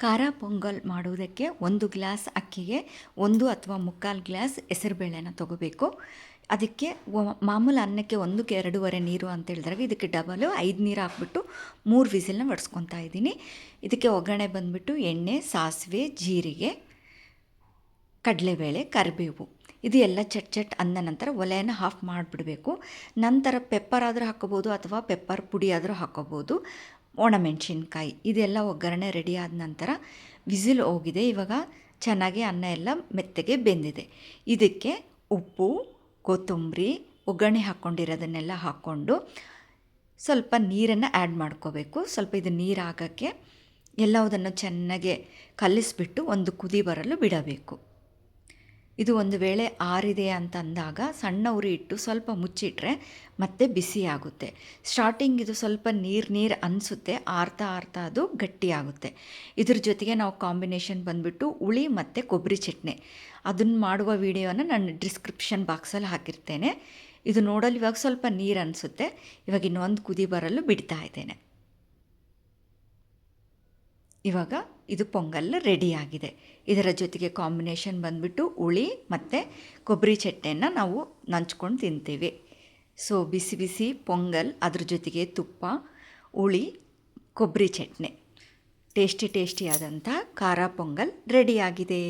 ಖಾರ ಪೊಂಗಲ್ ಮಾಡುವುದಕ್ಕೆ 1 ಗ್ಲಾಸ್ ಅಕ್ಕಿಗೆ 1 ಅಥವಾ 3/4 ಗ್ಲಾಸ್ ಹೆಸರುಬೇಳೆನ ತೊಗೋಬೇಕು. ಅದಕ್ಕೆ ಮಾಮೂಲು ಅನ್ನಕ್ಕೆ 1ಕ್ಕೆ 2.5 ನೀರು ಅಂತ ಹೇಳಿದಾಗ ಇದಕ್ಕೆ ಡಬಲು 5 ನೀರು ಹಾಕ್ಬಿಟ್ಟು 3 ವಿಸಿಲ್ನ ಹೊಡ್ಸ್ಕೊತಾ ಇದ್ದೀನಿ. ಇದಕ್ಕೆ ಒಗ್ಗರಣೆ ಬಂದುಬಿಟ್ಟು ಎಣ್ಣೆ, ಸಾಸಿವೆ, ಜೀರಿಗೆ, ಕಡಲೆಬೇಳೆ, ಕರಿಬೇವು ಇದು ಎಲ್ಲ ಚಟ್ ಅಂದ ನಂತರ ಒಲೆಯನ್ನು ಆಫ್ ಮಾಡಿಬಿಡಬೇಕು. ನಂತರ ಪೆಪ್ಪರ್ ಆದರೂ ಹಾಕ್ಕೋಬೋದು ಅಥವಾ ಪೆಪ್ಪರ್ ಪುಡಿ ಆದರೂ ಹಾಕ್ಕೋಬೋದು. ಒಣಮೆಣಸಿನ್ಕಾಯಿ ಇದೆಲ್ಲ ಒಗ್ಗರಣೆ ರೆಡಿ ಆದ ನಂತರ ವಿಸಿಲ್ ಹೋಗಿದೆ. ಇವಾಗ ಚೆನ್ನಾಗಿ ಅನ್ನ ಎಲ್ಲ ಮೆತ್ತಗೆ ಬೆಂದಿದೆ. ಇದಕ್ಕೆ ಉಪ್ಪು, ಕೊತ್ತಂಬರಿ, ಒಗ್ಗರಣೆ ಹಾಕ್ಕೊಂಡಿರೋದನ್ನೆಲ್ಲ ಹಾಕ್ಕೊಂಡು ಸ್ವಲ್ಪ ನೀರನ್ನು ಆ್ಯಡ್ ಮಾಡ್ಕೋಬೇಕು. ಸ್ವಲ್ಪ ಇದು ನೀರು ಹಾಕೋಕ್ಕೆ ಎಲ್ಲವುದನ್ನು ಚೆನ್ನಾಗಿ ಕಲಿಸ್ಬಿಟ್ಟು ಒಂದು ಕುದಿ ಬರಲು ಬಿಡಬೇಕು. ಇದು ಒಂದು ವೇಳೆ ಆರಿದೆ ಅಂತ ಅಂದಾಗ ಸಣ್ಣ ಉರಿ ಇಟ್ಟು ಸ್ವಲ್ಪ ಮುಚ್ಚಿಟ್ರೆ ಮತ್ತೆ ಬಿಸಿ ಆಗುತ್ತೆ. ಸ್ಟಾರ್ಟಿಂಗ್ ಇದು ಸ್ವಲ್ಪ ನೀರು ಅನಿಸುತ್ತೆ, ಆರ್ತಾ ಅದು ಗಟ್ಟಿಯಾಗುತ್ತೆ. ಇದ್ರ ಜೊತೆಗೆ ನಾವು ಕಾಂಬಿನೇಷನ್ ಬಂದುಬಿಟ್ಟು ಹುಳಿ ಮತ್ತು ಕೊಬ್ಬರಿ ಚಟ್ನಿ ಅದನ್ನು ಮಾಡುವ ವಿಡಿಯೋನ ನಾನು ಡಿಸ್ಕ್ರಿಪ್ಷನ್ ಬಾಕ್ಸಲ್ಲಿ ಹಾಕಿರ್ತೇನೆ. ಇದು ನೋಡಲು ಇವಾಗ ಸ್ವಲ್ಪ ನೀರು ಅನಿಸುತ್ತೆ. ಇವಾಗ ಇನ್ನೊಂದು ಕುದಿ ಬರಲು ಬಿಡ್ತಾ ಇದ್ದೇನೆ. ಇವಾಗ ಇದು ಪೊಂಗಲ್ ರೆಡಿಯಾಗಿದೆ. ಇದರ ಜೊತೆಗೆ ಕಾಂಬಿನೇಷನ್ ಬಂದುಬಿಟ್ಟು ಹುಳಿ ಮತ್ತು ಕೊಬ್ಬರಿ ಚಟ್ನಿಯನ್ನು ನಾವು ನಂಚ್ಕೊಂಡು ತಿಂತೀವಿ. ಸೊ ಬಿಸಿ ಬಿಸಿ ಪೊಂಗಲ್, ಅದ್ರ ಜೊತೆಗೆ ತುಪ್ಪ, ಹುಳಿ, ಕೊಬ್ಬರಿ ಚಟ್ನಿ, ಟೇಸ್ಟಿಯಾದಂಥ ಖಾರ ಪೊಂಗಲ್ ರೆಡಿಯಾಗಿದೆ.